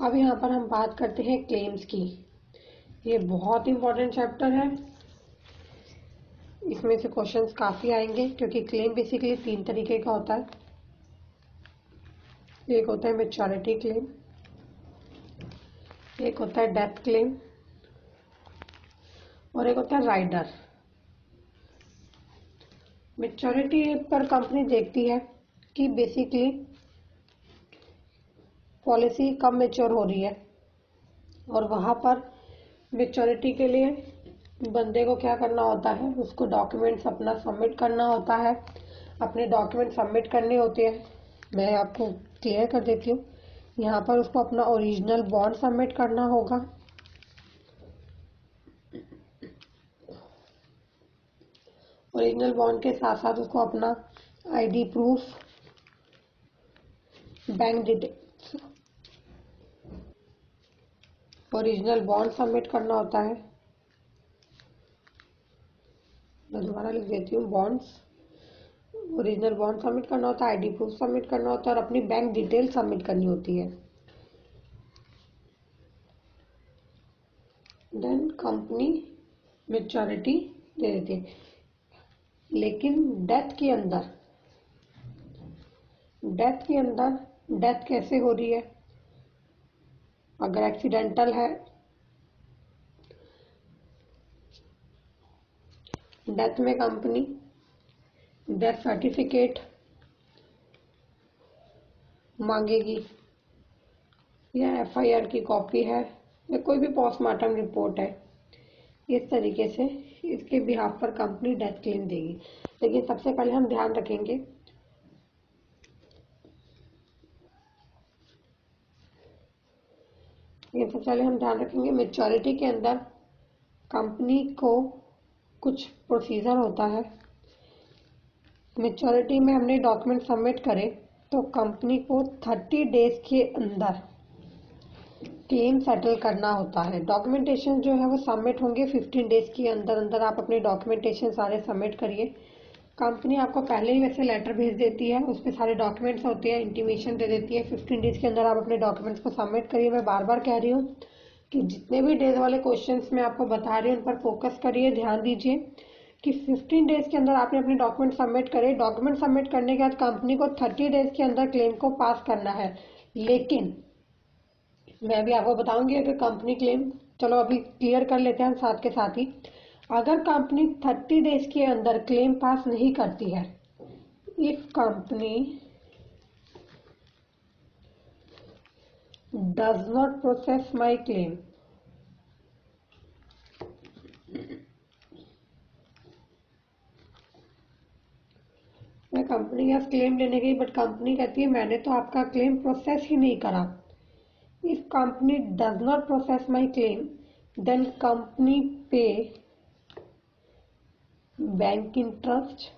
अब यहाँ पर हम बात करते हैं क्लेम्स की। ये बहुत इंपॉर्टेंट चैप्टर है। इसमें से क्वेश्चंस काफ़ी आएंगे क्योंकि क्लेम बेसिकली 3 तरीके का होता है। एक होता है मैच्योरिटी क्लेम, एक होता है डेथ क्लेम और एक होता है राइडर। मैच्योरिटी पर कंपनी देखती है कि बेसिकली पॉलिसी कब मैच्योर हो रही है और वहाँ पर मैच्योरिटी के लिए बंदे को क्या करना होता है, उसको डॉक्यूमेंट्स अपना सबमिट करना होता है। अपने डॉक्यूमेंट सबमिट करने होते हैं। मैं आपको क्लियर कर देती हूँ। यहाँ पर उसको अपना ओरिजिनल बॉन्ड सबमिट करना होगा। ओरिजिनल बॉन्ड के साथ साथ उसको अपना ID proof, bank details, original bond submit करना होता है। मैं दोबारा लिख देती हूँ, बॉन्ड्स, ओरिजिनल बॉन्ड सबमिट करना होता है, आईडी प्रूफ सबमिट करना होता है और अपनी बैंक डिटेल सबमिट करनी होती है। देन कंपनी मैच्योरिटी दे देती है। लेकिन डेथ के अंदर डेथ कैसे हो रही है? अगर एक्सीडेंटल है, डेथ में कंपनी डेथ सर्टिफिकेट मांगेगी या एफआईआर की कॉपी है या कोई भी पोस्टमार्टम रिपोर्ट है। इस तरीके से इसके बिहाफ पर कंपनी डेथ क्लेम देगी। लेकिन सबसे पहले हम ध्यान रखेंगे मैच्योरिटी के अंदर कंपनी को कुछ प्रोसीजर होता है। मैच्योरिटी में हमने डॉक्यूमेंट सबमिट करे तो कंपनी को 30 डेज के अंदर क्लेम सेटल करना होता है। डॉक्यूमेंटेशन जो है वो सबमिट होंगे 15 डेज के अंदर अंदर। आप अपने डॉक्यूमेंटेशन सारे सबमिट करिए। कंपनी आपको पहले ही वैसे लेटर भेज देती है, उस पर सारे डॉक्यूमेंट्स होते हैं, इंटीमेशन दे देती है। 15 डेज के अंदर आप अपने डॉक्यूमेंट्स को सबमिट करिए। मैं बार बार कह रही हूँ कि जितने भी डेज वाले क्वेश्चंस मैं आपको बता रही हूँ उन पर फोकस करिए, ध्यान दीजिए कि 15 डेज के अंदर आपने अपने डॉक्यूमेंट सबमिट करे। डॉक्यूमेंट सबमिट करने के बाद कंपनी को 30 डेज के अंदर क्लेम को पास करना है। लेकिन मैं अभी आपको बताऊंगी अगर कंपनी क्लेम, चलो अभी क्लियर कर लेते हैं हम साथ के साथ ही। अगर कंपनी 30 डेज के अंदर क्लेम पास नहीं करती है, if company does not process my claim, मैं कंपनी के पास क्लेम लेने गई बट कंपनी कहती है मैंने तो आपका क्लेम प्रोसेस ही नहीं करा। If company does not process my claim then company pay bank interest.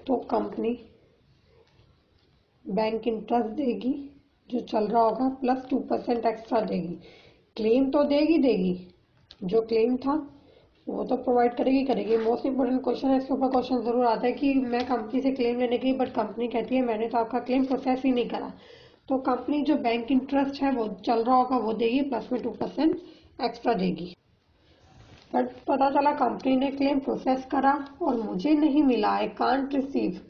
तो कंपनी बैंक इंटरेस्ट देगी जो चल रहा होगा प्लस 2% एक्स्ट्रा देगी। क्लेम तो देगी, जो क्लेम था वो तो प्रोवाइड करेगी। मोस्ट इंपोर्टेंट क्वेश्चन है, इसके ऊपर क्वेश्चन जरूर आता है कि मैं कंपनी से क्लेम लेने गई बट कंपनी कहती है मैंने तो आपका क्लेम प्रोसेस ही नहीं करा। तो कंपनी जो बैंक इंटरेस्ट है वो चल रहा होगा वो देगी, प्लस में 2% एक्स्ट्रा देगी। बट पता चला कंपनी ने क्लेम प्रोसेस करा और मुझे नहीं मिला, आई कांट रिसीव,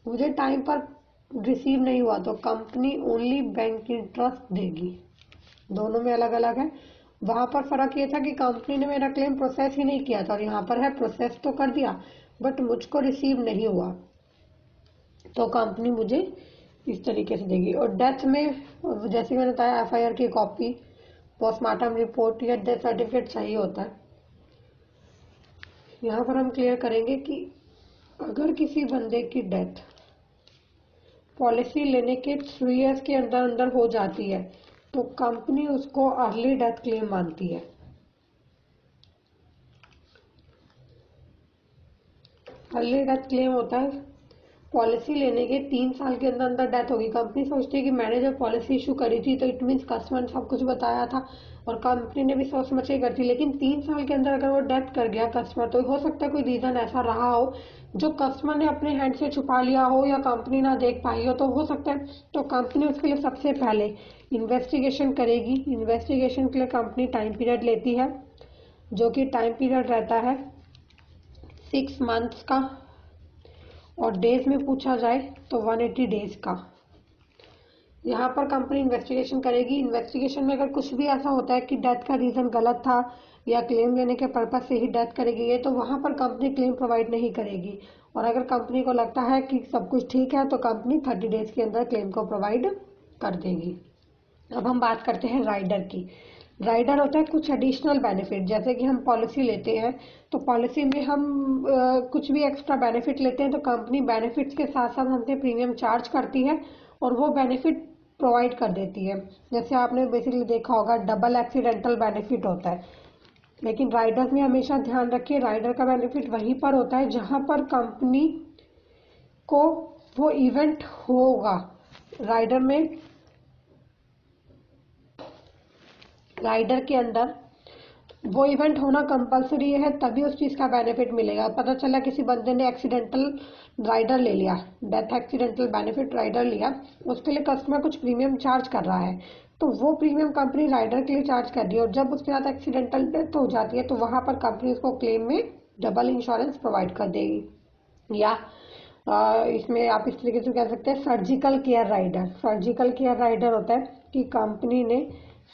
मुझे टाइम पर रिसीव नहीं हुआ, तो कंपनी ओनली बैंक इंटरेस्ट देगी। दोनों में अलग अलग है। वहां पर फर्क ये था कि कंपनी ने मेरा क्लेम प्रोसेस ही नहीं किया था और यहाँ पर है प्रोसेस तो कर दिया बट मुझको रिसीव नहीं हुआ, तो कंपनी मुझे इस तरीके से देगी। और डेथ में जैसे मैंने बताया एफआईआर की कॉपी, पोस्टमार्टम रिपोर्ट या डेथ सर्टिफिकेट चाहिए होता है। यहाँ पर हम क्लियर करेंगे कि अगर किसी बंदे की डेथ पॉलिसी लेने के 3 इयर्स के अंदर अंदर हो जाती है तो कंपनी उसको अर्ली डेथ क्लेम मानती है। अर्ली डेथ क्लेम होता है पॉलिसी लेने के 3 साल के अंदर अंदर डेथ होगी। कंपनी सोचती है कि मैंने जब पॉलिसी इशू करी थी तो इट मीन्स कस्टमर ने सब कुछ बताया था और कंपनी ने भी सोच समझ के करती, लेकिन 3 साल के अंदर अगर वो डेथ कर गया कस्टमर, तो हो सकता है कोई रीजन ऐसा रहा हो जो कस्टमर ने अपने हैंड से छुपा लिया हो या कंपनी ना देख पाई हो, तो हो सकता है। तो कंपनी उसके लिए सबसे पहले इन्वेस्टिगेशन करेगी। इन्वेस्टिगेशन के लिए कंपनी टाइम पीरियड लेती है, जो कि टाइम पीरियड रहता है 6 मंथ्स का, और डेज में पूछा जाए तो 180 डेज का। यहाँ पर कंपनी इन्वेस्टिगेशन करेगी। इन्वेस्टिगेशन में अगर कुछ भी ऐसा होता है कि डेथ का रीजन गलत था या क्लेम लेने के पर्पज से ही डेथ करेगी ये, तो वहाँ पर कंपनी क्लेम प्रोवाइड नहीं करेगी। और अगर कंपनी को लगता है कि सब कुछ ठीक है तो कंपनी 30 डेज के अंदर क्लेम को प्रोवाइड कर देगी। अब हम बात करते हैं राइडर की। राइडर होता है कुछ एडिशनल बेनिफिट, जैसे कि हम पॉलिसी लेते हैं तो पॉलिसी में हम कुछ भी एक्स्ट्रा बेनिफिट लेते हैं तो कंपनी बेनिफिट्स के साथ साथ हमसे प्रीमियम चार्ज करती है और वो बेनिफिट प्रोवाइड कर देती है। जैसे आपने बेसिकली देखा होगा डबल एक्सीडेंटल बेनिफिट होता है, लेकिन राइडर्स में हमेशा ध्यान रखिए राइडर का बेनिफिट वहीं पर होता है जहां पर कंपनी को वो इवेंट होगा। राइडर में राइडर के अंदर वो इवेंट होना कंपलसरी है, तभी उस चीज का बेनिफिट मिलेगा। पता चला किसी बंदे ने एक्सीडेंटल राइडर ले लिया, डेथ एक्सीडेंटल बेनिफिट राइडर लिया, उसके लिए कस्टमर कुछ प्रीमियम चार्ज कर रहा है, तो वो प्रीमियम कंपनी राइडर के लिए चार्ज कर रही है, और जब उसके साथ एक्सीडेंटल डेथ हो जाती है तो वहां पर कंपनी उसको क्लेम में डबल इंश्योरेंस प्रोवाइड कर देगी। या इसमें आप इस तरीके से कह सकते हैं surgical care rider. Surgical care rider होता है कि कंपनी ने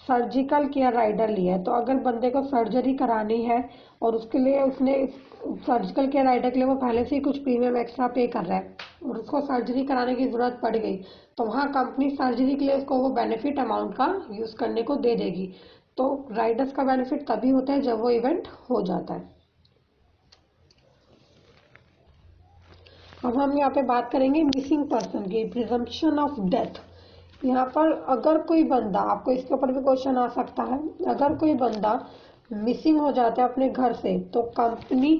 सर्जिकल केयर राइडर लिया है, तो अगर बंदे को सर्जरी करानी है और उसके लिए उसने सर्जिकल केयर राइडर के लिए वो पहले से ही कुछ प्रीमियम एक्स्ट्रा पे कर रहा है और उसको सर्जरी कराने की जरूरत पड़ गई, तो वहाँ कंपनी सर्जरी के लिए उसको वो बेनिफिट अमाउंट का यूज करने को दे देगी। तो राइडर्स का बेनिफिट तभी होता है जब वो इवेंट हो जाता है। अब हम यहाँ पे बात करेंगे मिसिंग पर्सन की, प्रिजम्पशन ऑफ डेथ। यहाँ पर अगर कोई बंदा, आपको इसके ऊपर भी क्वेश्चन आ सकता है, अगर कोई बंदा मिसिंग हो जाता है अपने घर से तो कंपनी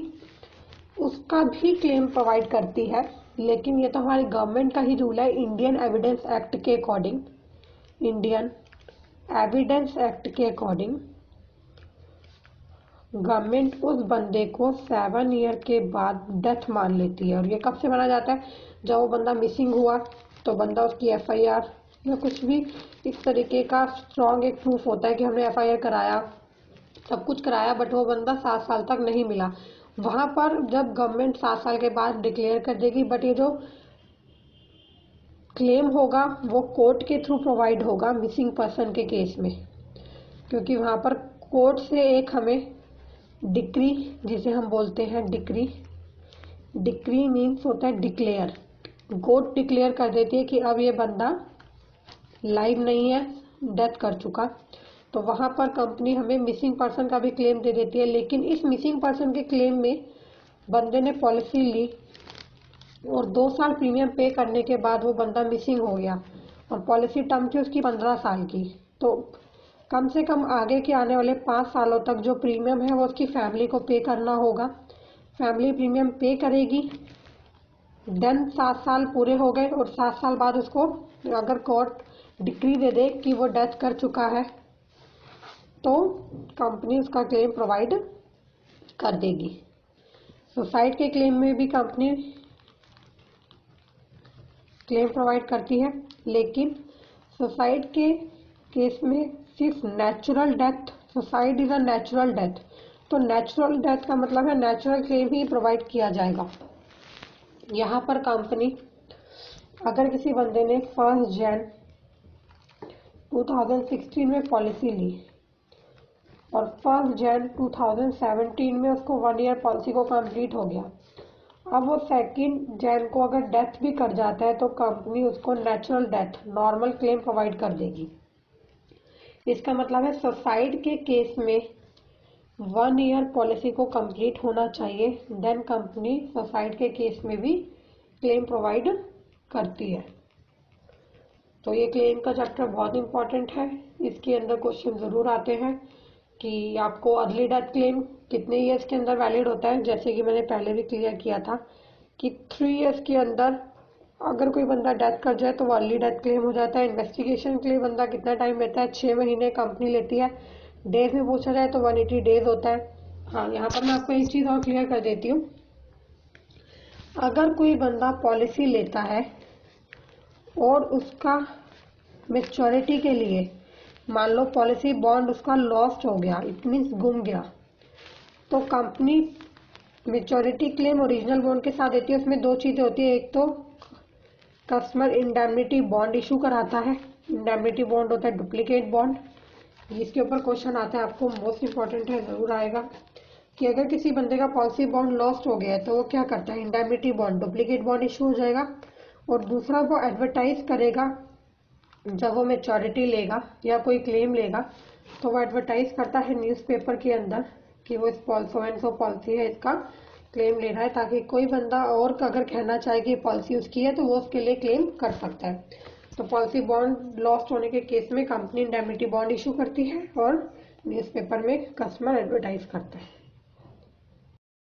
उसका भी क्लेम प्रोवाइड करती है, लेकिन ये तो हमारी गवर्नमेंट का ही रूल है। इंडियन एविडेंस एक्ट के अकॉर्डिंग, इंडियन एविडेंस एक्ट के अकॉर्डिंग गवर्नमेंट उस बंदे को 7 ईयर के बाद डेथ मान लेती है। और ये कब से माना जाता है? जब वो बंदा मिसिंग हुआ तो बंदा उसकी एफआईआर या कुछ भी इस तरीके का स्ट्रॉन्ग एक प्रूफ होता है कि हमने एफआईआर कराया, सब कुछ कराया, बट वो बंदा 7 साल तक नहीं मिला। वहां पर जब गवर्नमेंट 7 साल के बाद डिक्लेयर कर देगी, बट ये जो क्लेम होगा वो कोर्ट के थ्रू प्रोवाइड होगा मिसिंग पर्सन के केस में, क्योंकि वहां पर कोर्ट से एक हमें डिक्री, जिसे हम बोलते हैं डिक्री, डिक्री मीन्स होता है डिक्लेयर। कोर्ट डिक्लेयर कर देती है कि अब ये बंदा लाइव नहीं है, डेथ कर चुका, तो वहां पर कंपनी हमें मिसिंग पर्सन का भी क्लेम दे देती है। लेकिन इस मिसिंग पर्सन के क्लेम में बंदे ने पॉलिसी ली और 2 साल प्रीमियम पे करने के बाद वो बंदा मिसिंग हो गया और पॉलिसी टर्म थी उसकी 15 साल की, तो कम से कम आगे के आने वाले 5 सालों तक जो प्रीमियम है वो उसकी फैमिली को पे करना होगा। फैमिली प्रीमियम पे करेगी, देन 7 साल पूरे हो गए और 7 साल बाद उसको अगर कोर्ट डिक्री दे दे कि वो डेथ कर चुका है तो कंपनी उसका क्लेम प्रोवाइड कर देगी। सुसाइड के क्लेम में भी कंपनी क्लेम प्रोवाइड करती है, लेकिन सुसाइड के केस में सिर्फ natural death, suicide is a natural death, तो नेचुरल डेथ का मतलब है नेचुरल क्लेम ही प्रोवाइड किया जाएगा। यहाँ पर कंपनी अगर किसी बंदे ने 1 जनवरी 2016 में पॉलिसी ली और 1 जनवरी 2017 में उसको 1 ईयर पॉलिसी को कंप्लीट हो गया, अब वो 2 जनवरी को अगर डेथ भी कर जाता है तो कंपनी उसको natural death, normal claim provide कर देगी। इसका मतलब है सुसाइड के केस में 1 ईयर पॉलिसी को कंप्लीट होना चाहिए, देन कंपनी सुसाइड के केस में भी क्लेम प्रोवाइड करती है। तो ये क्लेम का चैप्टर बहुत इंपॉर्टेंट है, इसके अंदर क्वेश्चन जरूर आते हैं कि आपको अर्ली डेथ क्लेम कितने ईयर्स के अंदर वैलिड होता है। जैसे कि मैंने पहले भी क्लियर किया था कि 3 ईयर्स के अंदर अगर कोई बंदा डेथ कर जाए तो वो अर्ली डेथ क्लेम हो जाता है। इन्वेस्टिगेशन के लिए बंदा कितना टाइम लेता है, 6 महीने कंपनी लेती है। डेज में पूछा जाए तो 180 डेज होता है। हाँ, यहाँ पर मैं आपको एक चीज़ और क्लियर कर देती हूँ। अगर कोई बंदा पॉलिसी लेता है और उसका मेच्योरिटी के लिए, मान लो पॉलिसी बॉन्ड उसका लॉस्ट हो गया, इट मीन्स गुम गया, तो company maturity claim original bond के साथ देती है। उसमें दो चीज़ें होती है, एक तो कस्टमर इंडेमनिटी बॉन्ड इशू कराता है। इंडेमनिटी बॉन्ड होता है डुप्लीकेट बॉन्ड, जिसके ऊपर क्वेश्चन आता है, आपको मोस्ट इंपॉर्टेंट है, ज़रूर आएगा कि अगर किसी बंदे का पॉलिसी बॉन्ड लॉस्ट हो गया है तो वो क्या करता है, indemnity bond duplicate bond issue हो जाएगा। और दूसरा, वो एडवर्टाइज करेगा जब वो मेच्योरिटी लेगा या कोई क्लेम लेगा, तो वो एडवर्टाइज करता है न्यूज़पेपर के अंदर कि वो इस सो पॉलिसी है, इसका क्लेम ले रहा है, ताकि कोई बंदा और अगर कहना चाहे कि पॉलिसी उसकी है तो वो उसके लिए क्लेम कर सकता है। तो पॉलिसी बॉन्ड लॉस्ट होने के केस में कंपनी इंडेमनिटी बॉन्ड इशू करती है और न्यूज़पेपर में कस्टमर एडवर्टाइज करता है।